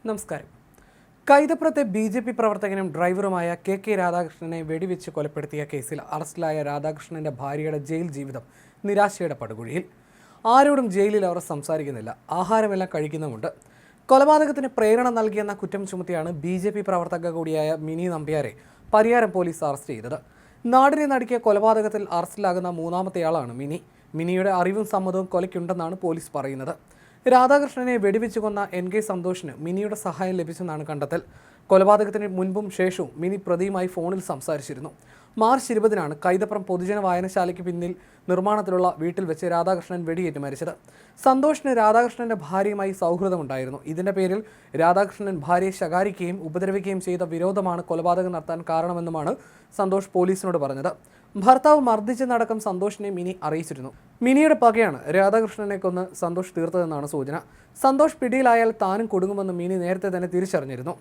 നമസ്കാരം. കൈതപ്രത്തെ ബി.ജെ.പി. പ്രവർത്തകനും ഡ്രൈവറുമായ കെ രാധാകൃഷ്ണനെ വെടിവെച്ച് കൊലപ്പെടുത്തിയ കേസിൽ അറസ്റ്റിലായ രാധാകൃഷ്ണന്റെ ഭാര്യയുടെ ജയിൽ ജീവിതം നിരാശയുടെ പടുകുഴിയിൽ. ആരോടും ജയിലിൽ അവർ സംസാരിക്കുന്നില്ല, ആഹാരമെല്ലാം കഴിക്കുന്നുമുണ്ട്. കൊലപാതകത്തിന് പ്രേരണ നൽകിയെന്ന കുറ്റം ചുമത്തിയാണ് ബി.ജെ.പി. പ്രവർത്തക കൂടിയായ മിനി നമ്പ്യാരെ പരിയാരം പോലീസ് അറസ്റ്റ് ചെയ്തത്. നാടിനെ നടുക്കിയ കൊലപാതകത്തിൽ അറസ്റ്റിലാകുന്ന മൂന്നാമത്തെയാളാണ് മിനിയുടെ അറിവും സമ്മതവും കൊലയ്ക്കുണ്ടെന്നാണ് പോലീസ് പറയുന്നത്. രാധാകൃഷ്ണനെ വെടിവെച്ച് കൊന്ന N.K. സന്തോഷിന് മിനിയുടെ സഹായം ലഭിച്ചെന്നാണ് കണ്ടെത്തൽ. കൊലപാതകത്തിന് മുൻപും ശേഷവും മിനി പ്രതിയുമായി ഫോണിൽ സംസാരിച്ചിരുന്നു. മാർച്ച് 20-നാണ് കൈതപ്രം പൊതുജന വായനശാലയ്ക്ക് പിന്നിൽ നിർമ്മാണത്തിലുള്ള വീട്ടിൽ വെച്ച് രാധാകൃഷ്ണൻ വെടിയേറ്റ് മരിച്ചത്. സന്തോഷിന് രാധാകൃഷ്ണന്റെ ഭാര്യയുമായി സൗഹൃദമുണ്ടായിരുന്നു. ഇതിന്റെ പേരിൽ രാധാകൃഷ്ണൻ ഭാര്യയെ ശകാരിക്കുകയും ഉപദ്രവിക്കുകയും ചെയ്ത വിരോധമാണ് കൊലപാതകം നടത്താൻ കാരണമെന്നുമാണ് സന്തോഷ് പോലീസിനോട് പറഞ്ഞത്. ഭർത്താവ് മർദ്ദിച്ചെന്നടക്കം സന്തോഷിനെ മിനി അറിയിച്ചിരുന്നു. മിനിയുടെ പകയാണ് രാധാകൃഷ്ണനെ കൊന്ന് സന്തോഷ് തീർത്തതെന്നാണ് സൂചന. സന്തോഷ് പിടിയിലായാൽ താനും കൊടുങ്ങുമെന്ന് മിനി നേരത്തെ തന്നെ തിരിച്ചറിഞ്ഞിരുന്നു.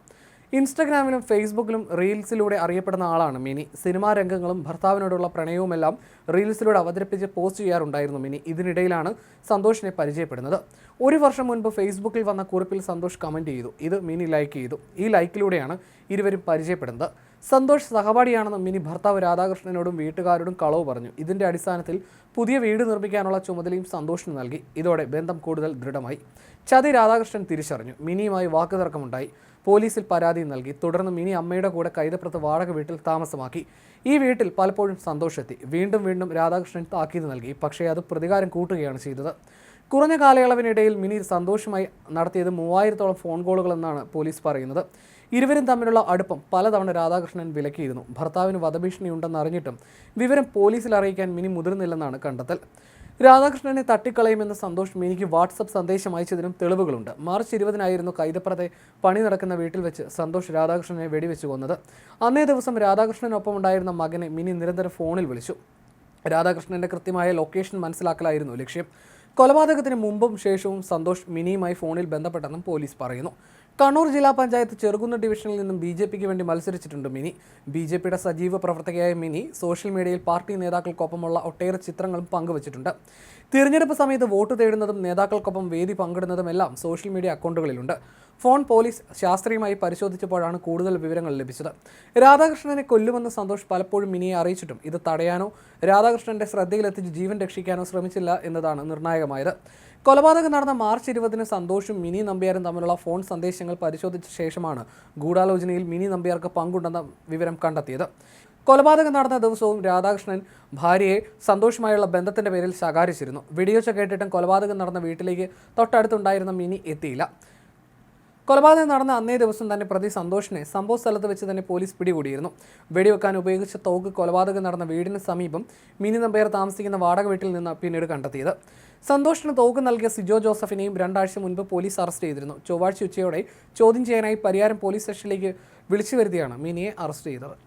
ഇൻസ്റ്റഗ്രാമിലും ഫേസ്ബുക്കിലും റീൽസിലൂടെ അറിയപ്പെടുന്ന ആളാണ് മിനി. സിനിമാ രംഗങ്ങളും ഭർത്താവിനോടുള്ള പ്രണയവുമെല്ലാം റീൽസിലൂടെ അവതരിപ്പിച്ച് പോസ്റ്റ് ചെയ്യാറുണ്ടായിരുന്നു മിനി. ഇതിനിടയിലാണ് സന്തോഷിനെ പരിചയപ്പെടുന്നത്. 1 വർഷം മുൻപ് ഫേസ്ബുക്കിൽ വന്ന കുറിപ്പിൽ സന്തോഷ് കമൻറ്റ് ചെയ്തു. ഇത് മിനി ലൈക്ക് ചെയ്തു. ഈ ലൈക്കിലൂടെയാണ് ഇരുവരും പരിചയപ്പെടുന്നത്. സന്തോഷ് സഹപാഠിയാണെന്ന് മിനി ഭർത്താവ് രാധാകൃഷ്ണനോടും വീട്ടുകാരോടും കളവ് പറഞ്ഞു. ഇതിന്റെ അടിസ്ഥാനത്തിൽ പുതിയ വീട് നിർമ്മിക്കാനുള്ള ചുമതലയും സന്തോഷിന് നൽകി. ഇതോടെ ബന്ധം കൂടുതൽ ദൃഢമായി. ചതി രാധാകൃഷ്ണൻ തിരിച്ചറിഞ്ഞു. മിനിയുമായി വാക്കുതർക്കമുണ്ടായി. പോലീസിൽ പരാതി നൽകി. തുടർന്ന് മിനി അമ്മയുടെ കൂടെ കൈതപ്രത്ത് വാടക വീട്ടിൽ താമസമാക്കി. ഈ വീട്ടിൽ പലപ്പോഴും സന്തോഷെത്തി. വീണ്ടും രാധാകൃഷ്ണൻ താക്കീത് നൽകി. പക്ഷേ അത് പ്രതികാരം കൂട്ടുകയാണ് ചെയ്തത്. കുറഞ്ഞ കാലയളവിനിടയിൽ മിനി സന്തോഷമായി നടത്തിയത് 3000-ഓളം ഫോൺ കോളുകളെന്നാണ് പോലീസ് പറയുന്നത്. ഇരുവരും തമ്മിലുള്ള അടുപ്പം പലതവണ രാധാകൃഷ്ണൻ വിലക്കിയിരുന്നു. ഭർത്താവിന് വധഭീഷണിയുണ്ടെന്ന് അറിഞ്ഞിട്ടും വിവരം പോലീസിൽ അറിയിക്കാൻ മിനി മുതിർന്നില്ലെന്നാണ് കണ്ടെത്തൽ. രാധാകൃഷ്ണനെ തട്ടിക്കളയുമെന്ന് സന്തോഷ് മിനിക്ക് വാട്സപ്പ് സന്ദേശം അയച്ചതിനും തെളിവുകളുണ്ട്. മാർച്ച് 20-നായിരുന്നു കൈതപ്രത്തെ പണി നടക്കുന്ന വീട്ടിൽ വെച്ച് സന്തോഷ് രാധാകൃഷ്ണനെ വെടിവെച്ച് കൊന്നത്. അന്നേ ദിവസം രാധാകൃഷ്ണനൊപ്പം ഉണ്ടായിരുന്ന മകനെ മിനി നിരന്തരം ഫോണിൽ വിളിച്ചു. രാധാകൃഷ്ണന്റെ കൃത്യമായ ലൊക്കേഷൻ മനസ്സിലാക്കലായിരുന്നു ലക്ഷ്യം. കൊലപാതകത്തിന് മുമ്പും ശേഷവും സന്തോഷ് മിനിയുമായി ഫോണിൽ ബന്ധപ്പെട്ടെന്നും പോലീസ് പറയുന്നു. കണ്ണൂർ ജില്ലാ പഞ്ചായത്ത് ചെറുകുന്ന് ഡിവിഷനിൽ നിന്നും ബി.ജെ.പിക്ക് വേണ്ടി മത്സരിച്ചിട്ടുണ്ട് മിനി. ബി.ജെ.പിയുടെ സജീവ പ്രവർത്തകയായ മിനി സോഷ്യൽ മീഡിയയിൽ പാർട്ടി നേതാക്കൾക്കൊപ്പമുള്ള ഒട്ടേറെ ചിത്രങ്ങളും പങ്കുവച്ചിട്ടുണ്ട്. തിരഞ്ഞെടുപ്പ് സമയത്ത് വോട്ട് തേടുന്നതും നേതാക്കൾക്കൊപ്പം വേദി പങ്കിടുന്നതുമെല്ലാം സോഷ്യൽ മീഡിയ അക്കൗണ്ടുകളിലുണ്ട്. ഫോൺ പോലീസ് ശാസ്ത്രീയമായി പരിശോധിച്ചപ്പോഴാണ് കൂടുതൽ വിവരങ്ങൾ ലഭിച്ചത്. രാധാകൃഷ്ണനെ കൊല്ലുമെന്ന് സന്തോഷ് പലപ്പോഴും മിനിയെ അറിയിച്ചിട്ടും ഇത് തടയാനോ രാധാകൃഷ്ണന്റെ ശ്രദ്ധയിലെത്തിച്ച് ജീവൻ രക്ഷിക്കാനോ ശ്രമിച്ചില്ല എന്നതാണ് നിർണായകമായത്. കൊലപാതകം നടന്ന മാർച്ച് 20-ന് സന്തോഷും മിനി നമ്പ്യാരും തമ്മിലുള്ള ഫോൺ സന്ദേശങ്ങൾ പരിശോധിച്ച ശേഷമാണ് ഗൂഢാലോചനയിൽ മിനി നമ്പ്യാർക്ക് പങ്കുണ്ടെന്ന വിവരം കണ്ടെത്തിയത്. കൊലപാതകം നടന്ന ദിവസവും രാധാകൃഷ്ണൻ ഭാര്യയെ സന്തോഷുമായുള്ള ബന്ധത്തിന്റെ പേരിൽ ശകാരിച്ചിരുന്നു. വെടിയൊച്ച കേട്ടിട്ടും കൊലപാതകം നടന്ന വീട്ടിലേക്ക് തൊട്ടടുത്തുണ്ടായിരുന്ന മിനി എത്തിയില്ല. കൊലപാതകം നടന്ന അന്നേ ദിവസം തന്നെ പ്രതി സന്തോഷിനെ സംഭവ സ്ഥലത്ത് വെച്ച് തന്നെ പോലീസ് പിടികൂടിയിരുന്നു. വെടിവെക്കാൻ ഉപയോഗിച്ച തോക്ക് കൊലപാതകം നടന്ന വീടിന് സമീപം മിനി നമ്പ്യാർ താമസിക്കുന്ന വാടക വീട്ടിൽ നിന്ന് പിന്നീട് കണ്ടെത്തിയത്. സന്തോഷിന് തോക്ക് നൽകിയ സിജോ ജോസഫിനെയും 2 ആഴ്ച മുൻപ് പോലീസ് അറസ്റ്റ് ചെയ്തിരുന്നു. ചൊവ്വാഴ്ച ഉച്ചയോടെ ചോദ്യം ചെയ്യാനായി പരിയാരം പോലീസ് സ്റ്റേഷനിലേക്ക് വിളിച്ചു വരുത്തിയാണ് മിനിയെ അറസ്റ്റ് ചെയ്തത്.